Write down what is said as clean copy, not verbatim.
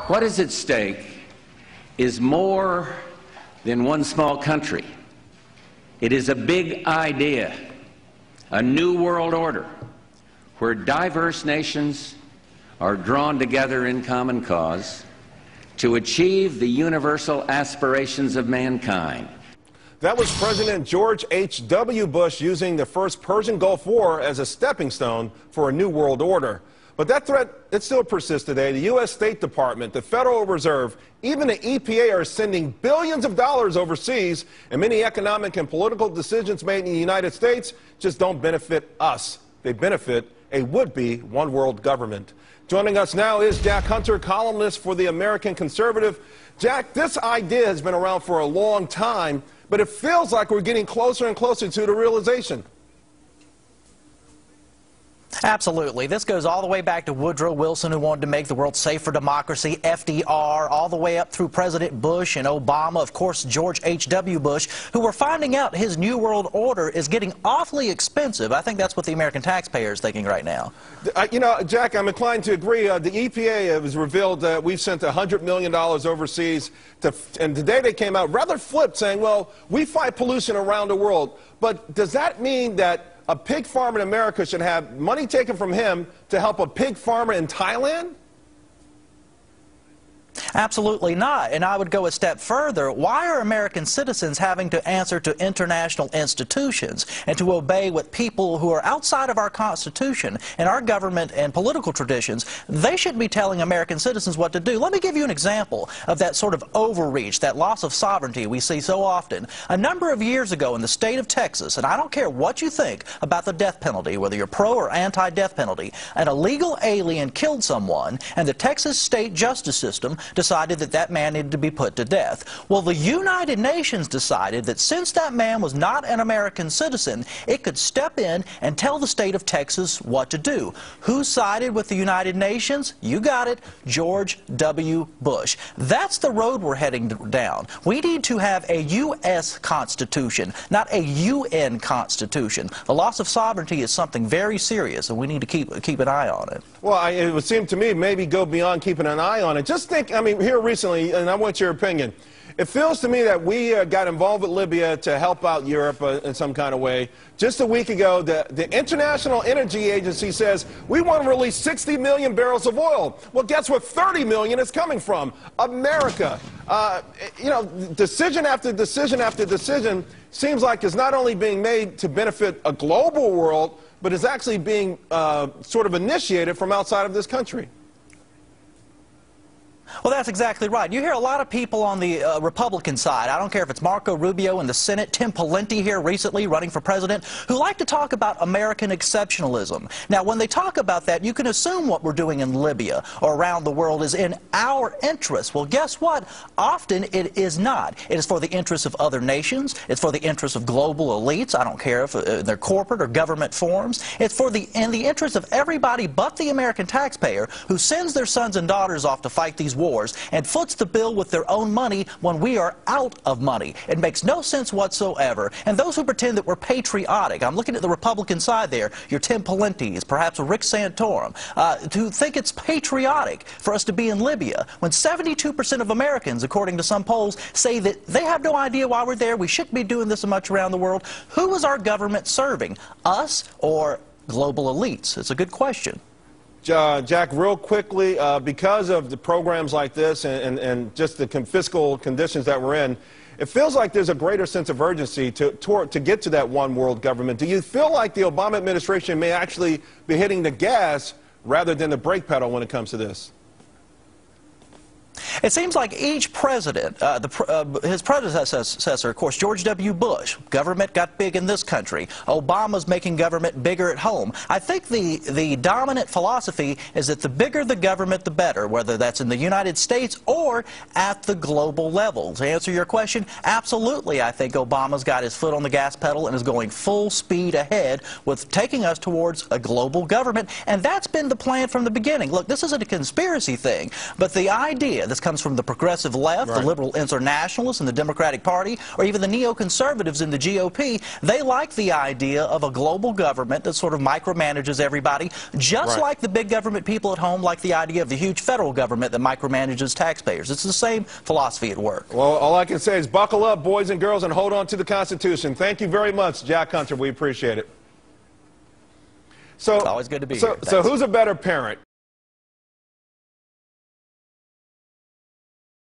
What is at stake is more than one small country. It is a big idea, a new world order, where diverse nations are drawn together in common cause to achieve the universal aspirations of mankind. That was President George H.W. Bush using the first Persian Gulf War as a stepping stone for a new world order. But that threat, it still persists today. The U.S. State Department, the Federal Reserve, even the EPA are sending billions of dollars overseas, and many economic and political decisions made in the United States just don't benefit us. They benefit a would-be one-world government. Joining us now is Jack Hunter, columnist for the American Conservative. Jack, this idea has been around for a long time, but it feels like we're getting closer and closer to the realization. Absolutely. This goes all the way back to Woodrow Wilson, who wanted to make the world safe for democracy, FDR, all the way up through President Bush and Obama, of course, George H.W. Bush, who we're finding out his New World Order is getting awfully expensive. I think that's what the American taxpayer is thinking right now. You know, Jack, I'm inclined to agree. The EPA has revealed that we've sent $100 million overseas, and today they came out rather flipped, saying, well, we fight pollution around the world. But does that mean that a pig farmer in America should have money taken from him to help a pig farmer in Thailand? Absolutely not. And I would go a step further. Why are American citizens having to answer to international institutions and to obey what people who are outside of our Constitution and our government and political traditions, they should be telling American citizens what to do. Let me give you an example of that sort of overreach, that loss of sovereignty we see so often. A number of years ago in the state of Texas, and I don't care what you think about the death penalty, whether you're pro or anti-death penalty, an illegal alien killed someone, and the Texas state justice system decided that that man needed to be put to death. Well, the United Nations decided that since that man was not an American citizen, it could step in and tell the state of Texas what to do. Who sided with the United Nations? You got it, George W. Bush. That's the road we're heading down. We need to have a U.S. Constitution, not a UN Constitution. The loss of sovereignty is something very serious, and we need to keep an eye on it. Well, it would seem to me maybe go beyond keeping an eye on it. Just think, I mean, here recently, and I want your opinion, it feels to me that we got involved with Libya to help out Europe in some kind of way. Just a week ago, the International Energy Agency says we want to release 60 million barrels of oil. Well, guess where 30 million is coming from? America. You know, decision after decision after decision seems like it's not only being made to benefit a global world, but it's actually being sort of initiated from outside of this country. Well, that's exactly right. You hear a lot of people on the Republican side, I don't care if it's Marco Rubio in the Senate, Tim Pawlenty here recently running for president, who like to talk about American exceptionalism. Now, when they talk about that, you can assume what we're doing in Libya or around the world is in our interests. Well, guess what? Often it is not. It is for the interests of other nations. It's for the interests of global elites. I don't care if they're corporate or government forms. It's in the interest of everybody but the American taxpayer who sends their sons and daughters off to fight these wars and foots the bill with their own money when we are out of money. It makes no sense whatsoever. And those who pretend that we're patriotic, I'm looking at the Republican side there, your Tim Pawlenty's, perhaps Rick Santorum, to think it's patriotic for us to be in Libya when 72% of Americans, according to some polls, say that they have no idea why we're there, we shouldn't be doing this so much around the world. Who is our government serving? Us or global elites? It's a good question. Jack, real quickly, because of the programs like this and just the fiscal conditions that we're in, it feels like there's a greater sense of urgency to get to that one world government. Do you feel like the Obama administration may actually be hitting the gas rather than the brake pedal when it comes to this? It seems like each president, his predecessor, of course, George W. Bush, government got big in this country. Obama's making government bigger at home. I think the dominant philosophy is that the bigger the government, the better, whether that's in the United States or at the global level. To answer your question, absolutely, I think Obama's got his foot on the gas pedal and is going full speed ahead with taking us towards a global government, and that's been the plan from the beginning. Look, this isn't a conspiracy thing, but the idea, this comes from the progressive left, the liberal internationalists in the Democratic Party, or even the neoconservatives in the GOP, they like the idea of a global government that sort of micromanages everybody, just like the big government people at home like the idea of the huge federal government that micromanages taxpayers. It's the same philosophy at work. Well, all I can say is buckle up, boys and girls, and hold on to the Constitution. Thank you very much, Jack Hunter. We appreciate it. So, it's always good to be here. So who's a better parent,